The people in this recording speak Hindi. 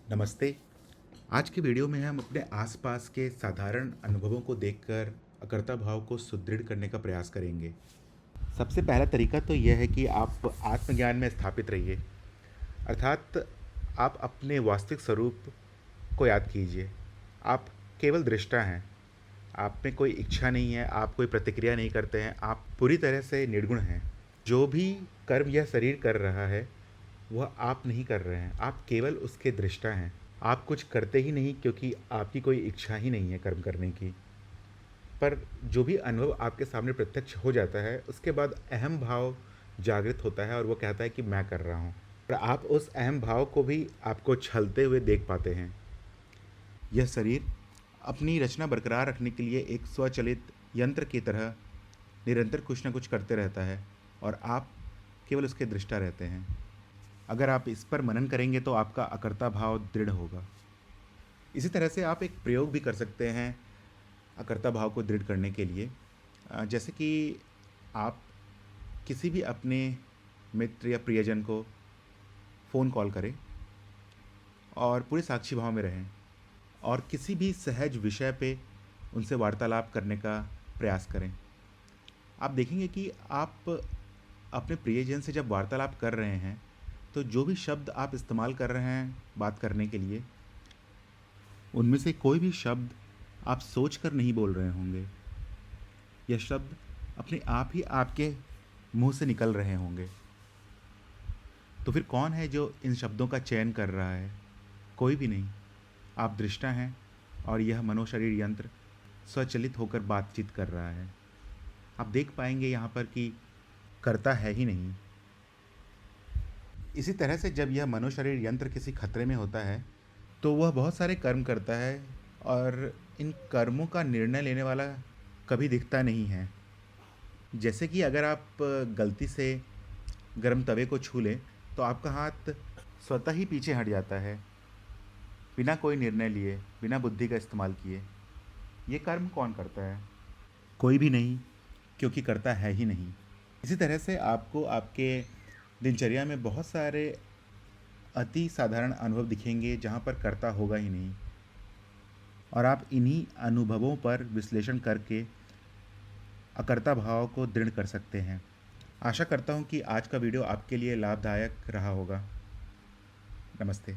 नमस्ते। आज की वीडियो में हम अपने आसपास के साधारण अनुभवों को देखकर अकर्ता भाव को सुदृढ़ करने का प्रयास करेंगे। सबसे पहला तरीका तो यह है कि आप आत्मज्ञान में स्थापित रहिए, अर्थात आप अपने वास्तविक स्वरूप को याद कीजिए। आप केवल दृष्टा हैं। आप में कोई इच्छा नहीं है, आप कोई प्रतिक्रिया नहीं करते हैं, आप पूरी तरह से निर्गुण हैं। जो भी कर्म यह शरीर कर रहा है वह आप नहीं कर रहे हैं, आप केवल उसके दृष्टा हैं। आप कुछ करते ही नहीं क्योंकि आपकी कोई इच्छा ही नहीं है कर्म करने की। पर जो भी अनुभव आपके सामने प्रत्यक्ष हो जाता है उसके बाद अहम भाव जागृत होता है और वो कहता है कि मैं कर रहा हूँ। और आप उस अहम भाव को भी आपको छलते हुए देख पाते हैं। यह शरीर अपनी रचना बरकरार रखने के लिए एक स्वचालित यंत्र की तरह निरंतर कुछ न कुछ करते रहता है और आप केवल उसके दृष्टा रहते हैं। अगर आप इस पर मनन करेंगे तो आपका अकर्ता भाव दृढ़ होगा। इसी तरह से आप एक प्रयोग भी कर सकते हैं अकर्ता भाव को दृढ़ करने के लिए। जैसे कि आप किसी भी अपने मित्र या प्रियजन को फ़ोन कॉल करें और पूरे साक्षी भाव में रहें और किसी भी सहज विषय पे उनसे वार्तालाप करने का प्रयास करें। आप देखेंगे कि आप अपने प्रियजन से जब वार्तालाप कर रहे हैं तो जो भी शब्द आप इस्तेमाल कर रहे हैं बात करने के लिए, उनमें से कोई भी शब्द आप सोच कर नहीं बोल रहे होंगे। यह शब्द अपने आप ही आपके मुंह से निकल रहे होंगे। तो फिर कौन है जो इन शब्दों का चयन कर रहा है? कोई भी नहीं। आप दृष्टा हैं और यह मनोशरीर यंत्र स्वचालित होकर बातचीत कर रहा है। आप देख पाएंगे यहाँ पर कि कर्ता है ही नहीं। इसी तरह से जब यह मनोशरीर यंत्र किसी खतरे में होता है तो वह बहुत सारे कर्म करता है और इन कर्मों का निर्णय लेने वाला कभी दिखता नहीं है। जैसे कि अगर आप गलती से गर्म तवे को छू लें तो आपका हाथ स्वतः ही पीछे हट जाता है, बिना कोई निर्णय लिए, बिना बुद्धि का इस्तेमाल किए। ये कर्म कौन करता है? कोई भी नहीं, क्योंकि करता है ही नहीं। इसी तरह से आपको आपके दिनचर्या में बहुत सारे अति साधारण अनुभव दिखेंगे जहाँ पर कर्ता होगा ही नहीं, और आप इन्हीं अनुभवों पर विश्लेषण करके अकर्ता भाव को दृढ़ कर सकते हैं। आशा करता हूँ कि आज का वीडियो आपके लिए लाभदायक रहा होगा। नमस्ते।